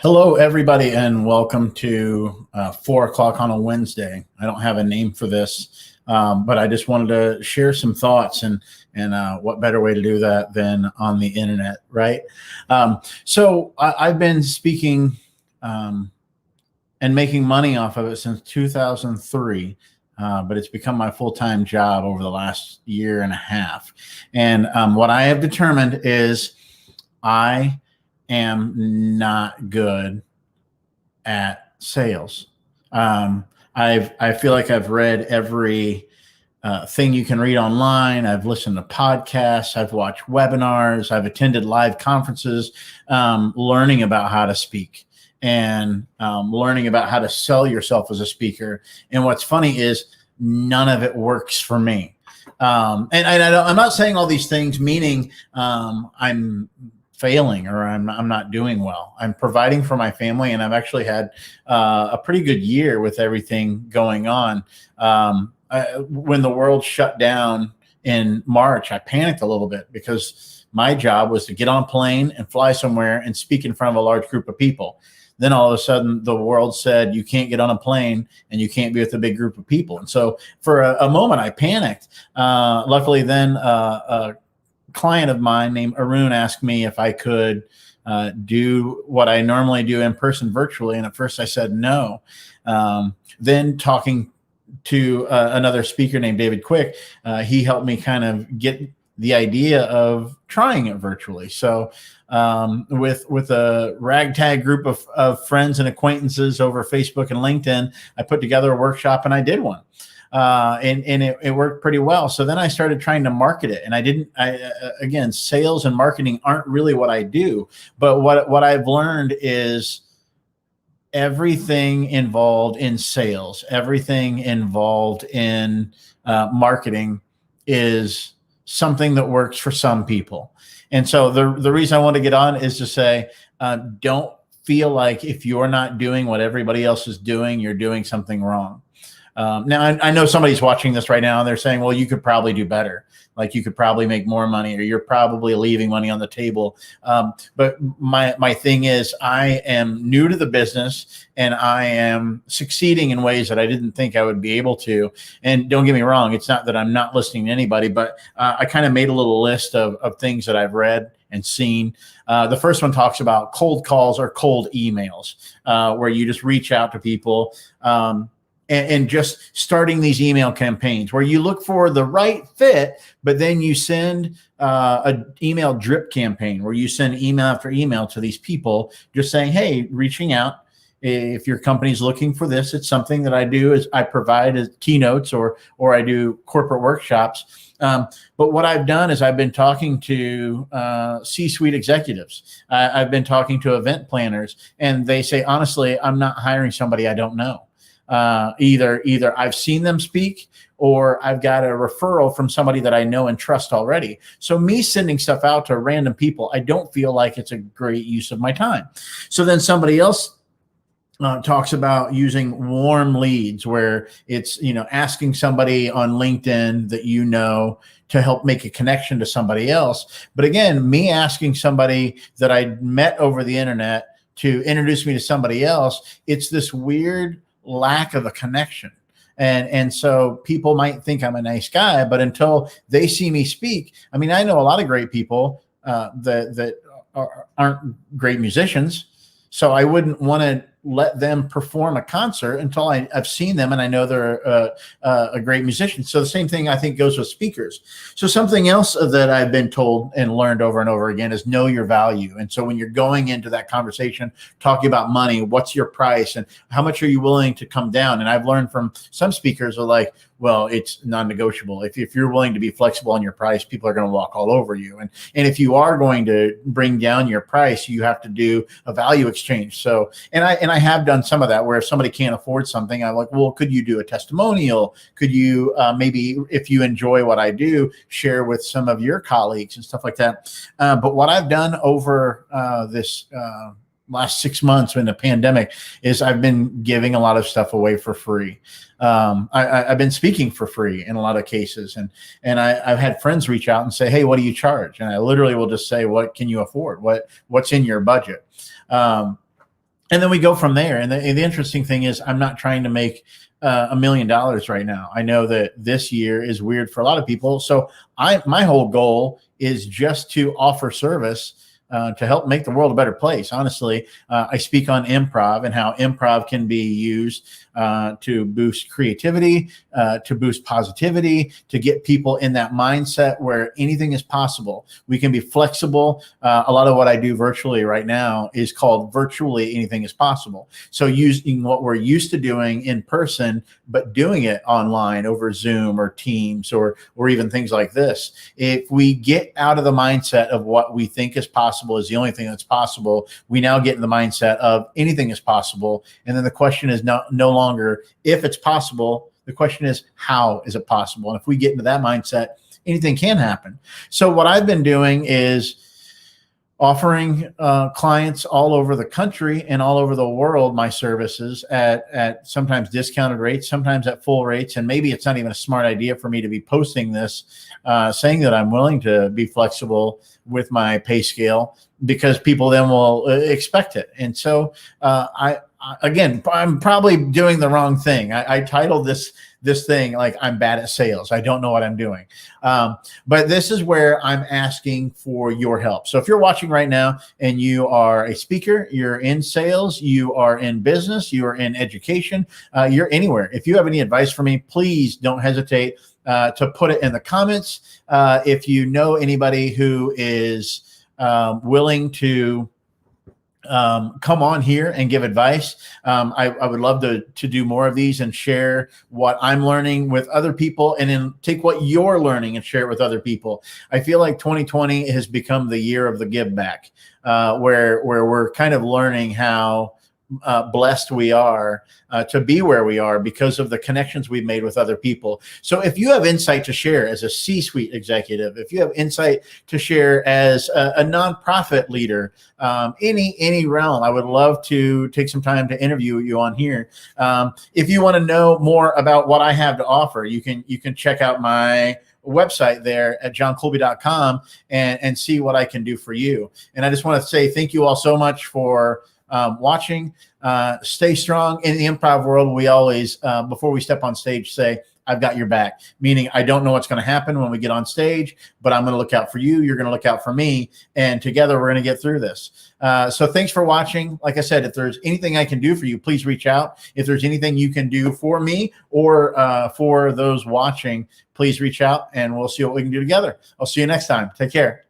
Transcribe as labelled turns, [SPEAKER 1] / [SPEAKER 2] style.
[SPEAKER 1] Hello, everybody, and welcome to 4 o'clock on a Wednesday. I don't have a name for this, but I just wanted to share some thoughts, and what better way to do that than on the internet, right? So I've been speaking and making money off of it since 2003. But it's become my full-time job over the last year and a half. And what I have determined is I am not good at sales. I feel like I've read every thing you can read online. I've listened to podcasts. I've watched webinars. I've attended live conferences, learning about how to speak and learning about how to sell yourself as a speaker. And what's funny is none of it works for me. I'm not saying all these things meaning I'm failing or I'm not doing well. I'm providing for my family, and I've actually had a pretty good year with everything going on. When the world shut down in March, I panicked a little bit because my job was to get on a plane and fly somewhere and speak in front of a large group of people. Then all of a sudden the world said, you can't get on a plane and you can't be with a big group of people. And so for a moment I panicked. Luckily then a client of mine named Arun asked me if I could do what I normally do in person virtually. And at first I said no. Then talking to another speaker named David Quick, he helped me kind of get the idea of trying it virtually. So with a ragtag group of friends and acquaintances over Facebook and LinkedIn, I put together a workshop and I did one. And it worked pretty well. So then I started trying to market it, and again, sales and marketing aren't really what I do, but what I've learned is everything involved in sales, everything involved in marketing is something that works for some people. And so the reason I want to get on is to say, don't feel like if you're not doing what everybody else is doing, you're doing something wrong. Now, I know somebody's watching this right now and they're saying, well, you could probably do better. Like you could probably make more money, or you're probably leaving money on the table. But my thing is I am new to the business and I am succeeding in ways that I didn't think I would be able to. And don't get me wrong, it's not that I'm not listening to anybody, but I kind of made a little list of things that I've read and seen. The first one talks about cold calls or cold emails, where you just reach out to people. And just starting these email campaigns where you look for the right fit, but then you send an email drip campaign where you send email after email to these people just saying, hey, reaching out. If your company's looking for this, it's something that I do is I provide as keynotes or I do corporate workshops. But what I've done is I've been talking to C-suite executives. I've been talking to event planners, and they say, honestly, I'm not hiring somebody I don't know. Either I've seen them speak or I've got a referral from somebody that I know and trust already. So me sending stuff out to random people, I don't feel like it's a great use of my time. So then somebody else talks about using warm leads, where it's, asking somebody on LinkedIn that to help make a connection to somebody else. But again, me asking somebody that I met over the internet to introduce me to somebody else, it's this weird lack of a connection. And so people might think I'm a nice guy, but until they see me speak, I mean, I know a lot of great people that aren't great musicians. So I wouldn't want to let them perform a concert until I've seen them and I know they're a great musician. So the same thing I think goes with speakers. So something else that I've been told and learned over and over again is know your value. And so when you're going into that conversation, talking about money, what's your price and how much are you willing to come down? And I've learned from some speakers are like, well, it's non-negotiable. If you're willing to be flexible on your price, people are going to walk all over you. And if you are going to bring down your price, you have to do a value exchange. So, and I have done some of that where if somebody can't afford something, I'm like, well, could you do a testimonial? Could you maybe, if you enjoy what I do, share with some of your colleagues and stuff like that. But what I've done over this last 6 months in the pandemic is I've been giving a lot of stuff away for free. I've been speaking for free in a lot of cases, and I've had friends reach out and say, hey, what do you charge? And I literally will just say, what can you afford? What's in your budget? And then we go from there. And the interesting thing is, I'm not trying to make $1 million right now. I know that this year is weird for a lot of people. So my whole goal is just to offer service to help make the world a better place. Honestly, I speak on improv and how improv can be used to boost creativity, to boost positivity, to get people in that mindset where anything is possible. We can be flexible. A lot of what I do virtually right now is called virtually anything is possible. So using what we're used to doing in person, but doing it online over Zoom or Teams or even things like this. If we get out of the mindset of what we think is possible is the only thing that's possible, we now get in the mindset of anything is possible. And then the question is no longer if it's possible. The question is, how is it possible? And if we get into that mindset, anything can happen. So what I've been doing is offering clients all over the country and all over the world my services at sometimes discounted rates, sometimes at full rates. And maybe it's not even a smart idea for me to be posting this, saying that I'm willing to be flexible with my pay scale, because people then will expect it. And so again, I'm probably doing the wrong thing. I titled this thing like I'm bad at sales. I don't know what I'm doing. But this is where I'm asking for your help. So if you're watching right now and you are a speaker, you're in sales, you are in business, you are in education, you're anywhere. If you have any advice for me, please don't hesitate to put it in the comments. If you know anybody who is willing to come on here and give advice, I would love to do more of these and share what I'm learning with other people, and then take what you're learning and share it with other people. I feel like 2020 has become the year of the give back, where we're kind of learning how blessed we are to be where we are because of the connections we've made with other people. So if you have insight to share as a C-suite executive, if you have insight to share as a nonprofit leader, any realm, I would love to take some time to interview you on here. If you want to know more about what I have to offer, you can check out my website there at joncolby.com and see what I can do for you. And I just want to say thank you all so much for watching. Stay strong. In the improv world, we always, before we step on stage, say, I've got your back, meaning I don't know what's going to happen when we get on stage, but I'm going to look out for you. You're going to look out for me. And together we're going to get through this. So thanks for watching. Like I said, if there's anything I can do for you, please reach out. If there's anything you can do for me or for those watching, please reach out and we'll see what we can do together. I'll see you next time. Take care.